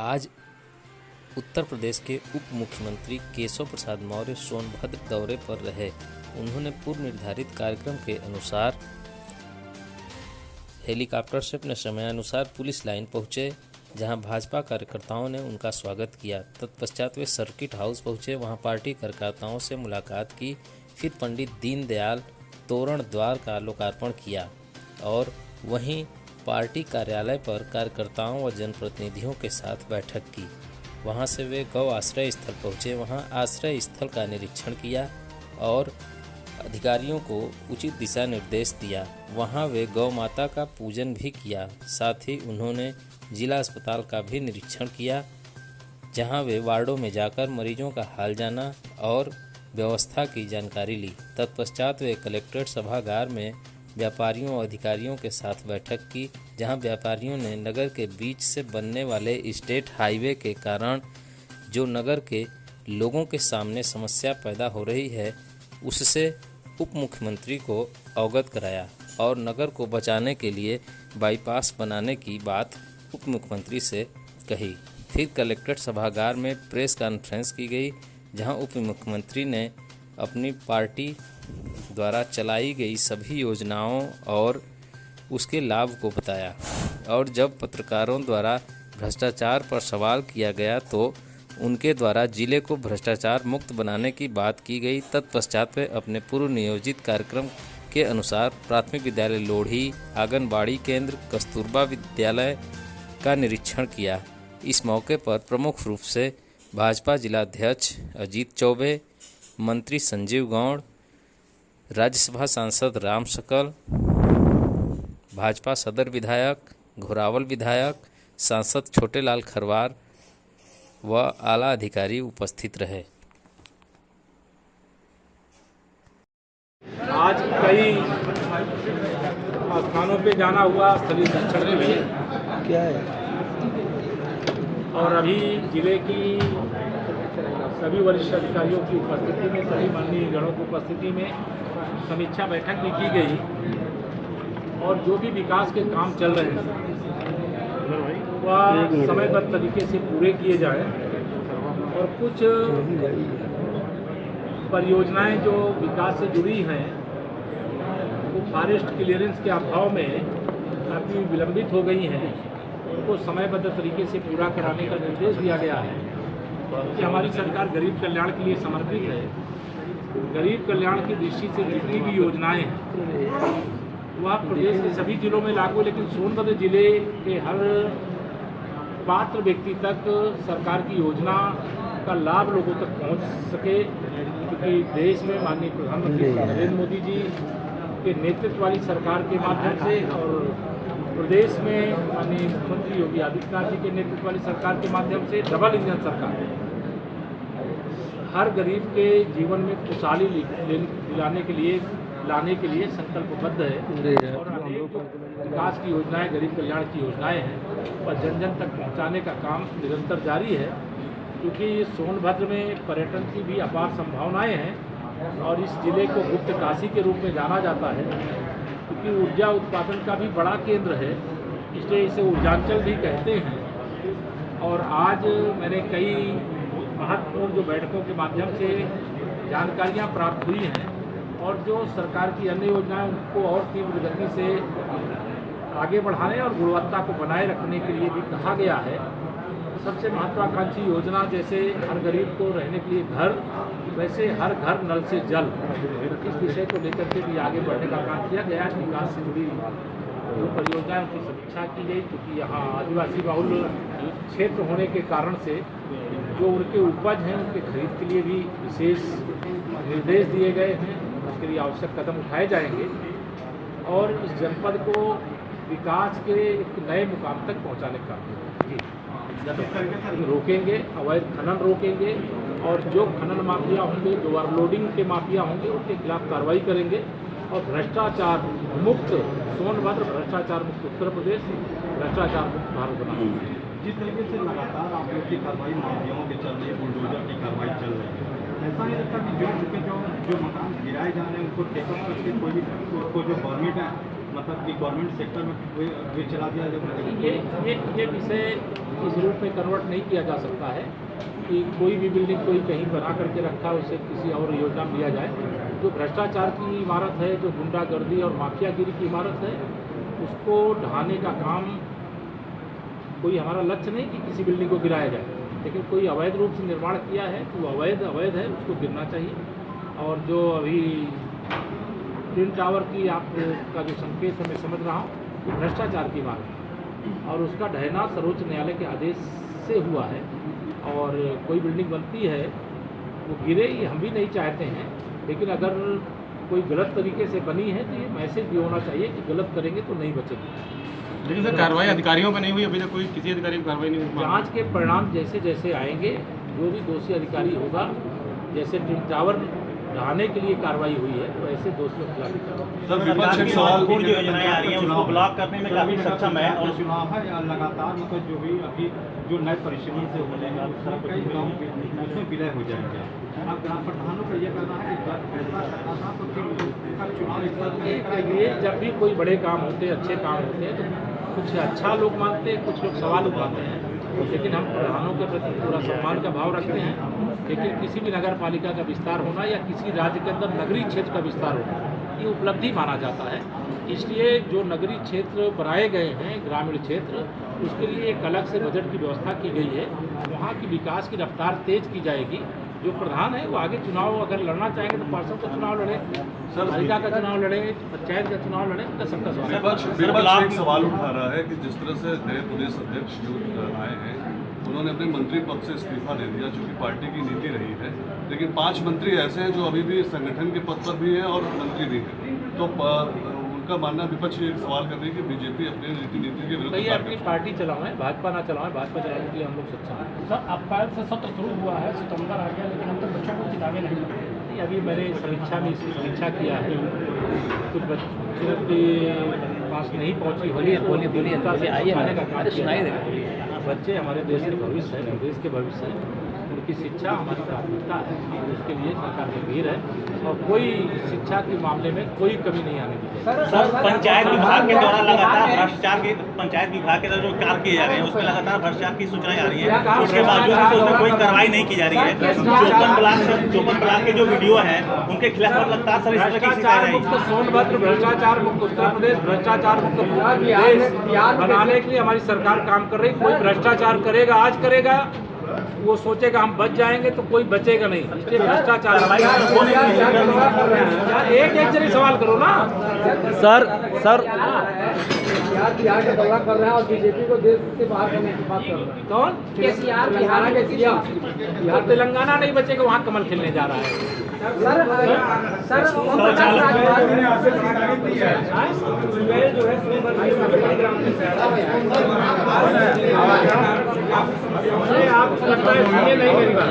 आज उत्तर प्रदेश के उप मुख्यमंत्री केशव प्रसाद मौर्य सोनभद्र दौरे पर रहे। उन्होंने पूर्व निर्धारित कार्यक्रम के अनुसार हेलीकॉप्टर से अपने समयानुसार पुलिस लाइन पहुंचे, जहां भाजपा कार्यकर्ताओं ने उनका स्वागत किया। तत्पश्चात वे सर्किट हाउस पहुंचे, वहां पार्टी कार्यकर्ताओं से मुलाकात की। फिर पंडित दीनदयाल तोरण द्वार का लोकार्पण किया और वहीं पार्टी कार्यालय पर कार्यकर्ताओं व जनप्रतिनिधियों के साथ बैठक की। वहां से वे गौ आश्रय स्थल पहुंचे, वहां आश्रय स्थल का निरीक्षण किया और अधिकारियों को उचित दिशा निर्देश दिया। वहां वे गौ माता का पूजन भी किया। साथ ही उन्होंने जिला अस्पताल का भी निरीक्षण किया, जहां वे वार्डों में जाकर मरीजों का हाल जाना और व्यवस्था की जानकारी ली। तत्पश्चात वे कलेक्ट्रेट सभागार में व्यापारियों और अधिकारियों के साथ बैठक की, जहां व्यापारियों ने नगर के बीच से बनने वाले स्टेट हाईवे के कारण जो नगर के लोगों के सामने समस्या पैदा हो रही है, उससे उप मुख्यमंत्री को अवगत कराया और नगर को बचाने के लिए बाईपास बनाने की बात उप मुख्यमंत्री से कही। फिर कलेक्ट्रेट सभागार में प्रेस कॉन्फ्रेंस की गई, जहां उप मुख्यमंत्री ने अपनी पार्टी द्वारा चलाई गई सभी योजनाओं और उसके लाभ को बताया। और जब पत्रकारों द्वारा भ्रष्टाचार पर सवाल किया गया तो उनके द्वारा जिले को भ्रष्टाचार मुक्त बनाने की बात की गई। तत्पश्चात वे अपने पूर्व नियोजित कार्यक्रम के अनुसार प्राथमिक विद्यालय लोढ़ी, आंगनबाड़ी केंद्र, कस्तूरबा विद्यालय का निरीक्षण किया। इस मौके पर प्रमुख रूप से भाजपा जिलाध्यक्ष अजीत चौबे, मंत्री संजीव गौड़, राज्यसभा सांसद राम सकल, भाजपा सदर विधायक, घोरावल विधायक, सांसद छोटेलाल खरवार व आला अधिकारी उपस्थित रहे। आज कई स्थानों पे जाना हुआ स्थलीय निरीक्षण के लिए क्या है और अभी जिले की सभी वरिष्ठ अधिकारियों की उपस्थिति में, सभी माननीय गणों की उपस्थिति में समीक्षा बैठक भी की गई और जो भी विकास के काम चल रहे हैं वह समयबद्ध तरीके से पूरे किए जाएं और कुछ परियोजनाएं जो विकास से जुड़ी हैं वो फॉरेस्ट क्लियरेंस के अभाव में काफ़ी विलंबित हो गई हैं, उनको समयबद्ध तरीके से पूरा कराने का निर्देश दिया गया है कि हमारी सरकार गरीब कल्याण के लिए समर्पित है। गरीब कल्याण की दृष्टि से जितनी भी योजनाएं हैं वह प्रदेश के सभी जिलों में लागू, लेकिन सोनभद्र जिले के हर पात्र व्यक्ति तक सरकार की योजना का लाभ लोगों तक पहुंच सके, क्योंकि देश में माननीय प्रधानमंत्री नरेंद्र मोदी जी के नेतृत्व वाली सरकार के माध्यम से और प्रदेश में माननीय मुख्यमंत्री योगी आदित्यनाथ जी के नेतृत्व वाली सरकार के माध्यम से डबल इंजन सरकार हर गरीब के जीवन में खुशहाली दिलाने के लिए लाने के लिए संकल्पबद्ध है और अनेक विकास की योजनाएं, गरीब कल्याण की योजनाएं हैं और जन जन तक पहुंचाने का काम निरंतर जारी है, क्योंकि सोनभद्र में पर्यटन की भी अपार संभावनाएं हैं और इस जिले को गुप्त काशी के रूप में जाना जाता है, क्योंकि ऊर्जा उत्पादन का भी बड़ा केंद्र है, इसलिए इसे ऊर्जांचल भी कहते हैं। और आज मैंने कई महत्वपूर्ण जो बैठकों के माध्यम से जानकारियाँ प्राप्त हुई हैं और जो सरकार की अन्य योजनाएं उनको और तीव्र गति से आगे बढ़ाने और गुणवत्ता को बनाए रखने के लिए भी कहा गया है। सबसे महत्वाकांक्षी योजना जैसे हर गरीब को रहने के लिए घर, वैसे हर घर नल से जल, इस विषय को लेकर के भी आगे बढ़ने का काम किया गया। विकास से जुड़ी जो परियोजनाएं की समीक्षा की गई, क्योंकि यहाँ आदिवासी बहुल क्षेत्र होने के कारण से जो उनके उपज हैं उनके खरीद के लिए भी विशेष निर्देश दिए गए हैं, उसके लिए आवश्यक कदम उठाए जाएंगे और इस जनपद को विकास के एक नए मुकाम तक पहुंचाने का रोकेंगे, अवैध खनन रोकेंगे और जो खनन माफिया होंगे, जो ओवरलोडिंग के माफिया होंगे, उनके खिलाफ कार्रवाई करेंगे और भ्रष्टाचार मुक्त सोनभद्र, भ्रष्टाचार मुक्त उत्तर प्रदेश, भ्रष्टाचार मुक्त भारत बनाएंगे। जिस तरीके से लगातार आप लोग की कार्रवाई माफियाओं की चल रही है, बुलडोजर की कार्रवाई चल रही है, ऐसा नहीं लगता कि जो मकान गिराए जा रहे हैं उनको टेकअप करके कोई भी उसको जो परमिट है मतलब कि गवर्नमेंट सेक्टर में वे चला दिया जाए। ये विषय इस रूप में कन्वर्ट नहीं किया जा सकता है कि कोई भी बिल्डिंग कोई कहीं बना करके रखा उसे किसी और योजना में लिया जाए। जो भ्रष्टाचार की इमारत है, जो गुंडागर्दी और माफियागिरी की इमारत है, उसको ढहाने का काम कोई हमारा लक्ष्य नहीं कि किसी बिल्डिंग को गिराया जाए, लेकिन कोई अवैध रूप से निर्माण किया है तो अवैध है, उसको गिरना चाहिए। और जो अभी ट्विन टावर की आपका जो संकेत है मैं समझ रहा हूँ, वो भ्रष्टाचार की इमारत है और उसका ढहना सर्वोच्च न्यायालय के आदेश से हुआ है। और कोई बिल्डिंग बनती है वो गिरे, ये हम भी नहीं चाहते हैं, लेकिन अगर कोई गलत तरीके से बनी है तो ये मैसेज भी होना चाहिए कि गलत करेंगे तो नहीं बचेंगे। लेकिन सर कार्रवाई अधिकारियों पर नहीं हुई, अभी तक कोई किसी अधिकारी की कार्रवाई नहीं हुई। जांच के परिणाम जैसे जैसे आएंगे, जो भी दोषी अधिकारी होगा, जैसे ट्विन टावर ढहाने के लिए कार्रवाई हुई है तो ऐसे दोषियों के खिलाफ कार्रवाई। सर विपक्ष एक सवाल जो योजनाएं आ रही हैं उसको ब्लॉक करने में काफी सक्षम है और चुनाव है या लगातार मतलब जो भी अभी जो नए परिश्रमी से हो जाएंगे कई गाँव उसमें विलय हो जाएंगे। अब ग्राम प्रधानों का ये कहना है कि ऐसा करना था तो फिर चुनाव एक साथ ये जब भी कोई बड़े काम होते हैं, अच्छे काम होते हैं, तो कुछ अच्छा लोग मानते हैं, कुछ लोग सवाल उठाते हैं, लेकिन हम प्रधानों के प्रति पूरा सम्मान का भाव रखते हैं। लेकिन किसी भी नगर पालिका का विस्तार होना या किसी राज्य के अंदर नगरीय क्षेत्र का विस्तार होना, ये उपलब्धि माना जाता है। इसलिए जो नगरीय क्षेत्र बनाए गए हैं, ग्रामीण क्षेत्र, उसके लिए एक अलग से बजट की व्यवस्था की गई है। वहाँ की विकास की रफ्तार तेज की जाएगी। जो प्रधान है वो आगे चुनाव अगर लड़ना चाहेंगे तो पार्षद का चुनाव लड़े, पालिका का चुनाव लड़े, पंचायत का चुनाव लड़े, तो सबका सवाल। विपक्ष एक सवाल उठा रहा है कि जिस तरह से नए प्रदेश अध्यक्ष जो आए हैं उन्होंने अपने मंत्री पद से इस्तीफा दे दिया, जो कि पार्टी की नीति रही है, लेकिन 5 मंत्री ऐसे हैं जो अभी भी संगठन के पद पर भी हैं और मंत्री भी हैं। तो उनका मानना, विपक्ष एक सवाल कर रही है कि बीजेपी अपनी नीति के विरुद्ध अपनी पार्टी चलाएं, भाजपा ना चलाएं, भाजपा चलाने के लिए हम लोग सक्षम हैं। सर अप्रैल से सत्र शुरू हुआ है, सितंबर आ गया, लेकिन हम तक बच्चों को किताबें नहीं मिली। अभी मैंने समीक्षा में इसकी समीक्षा किया है, कुछ बच्चों के पास नहीं पहुँची, बोलिए आइए का काम सुनाई देगा। बच्चे हमारे देश के भविष्य है, देश के भविष्य है, उनकी शिक्षा हमारी प्राथमिकता है, उसके लिए सरकार गंभीर है और कोई शिक्षा के मामले में कोई कमी नहीं आने दी। सर पंचायत विभाग के द्वारा लगातार भ्रष्टाचार के पंचायत विभाग के द्वारा जो कार्य किए जा रहे हैं उसमें लगातार भ्रष्टाचार की सूचनाएं आ रही है, उसके बावजूद भी उसमें कोई कार्रवाई नहीं की जा रही है। चौपन ब्लॉक के जो वीडियो है उनके खिलाफ लगातार सर इस तरह की सोनभद्र भ्रष्टाचार मुक्त, उत्तर प्रदेश भ्रष्टाचार मुक्त प्रदेश बनाने के लिए हमारी सरकार काम कर रही। कोई भ्रष्टाचार करेगा, आज करेगा, वो सोचेगा हम बच जाएंगे तो कोई बचेगा नहीं। इसलिए भ्रष्टाचार एक जरिए सवाल करो ना सर बिहार का दौरा कर रहे हैं और बीजेपी को देश से बाहर करने की बात कर रहे हैं। कौन? केसीआर बिहार के सीएम। बिहार तेलंगाना नहीं बचेगा, वहाँ कमल खिलने जा रहा है। सर ओम प्रकाश आप लगता है नहीं मेरी बात।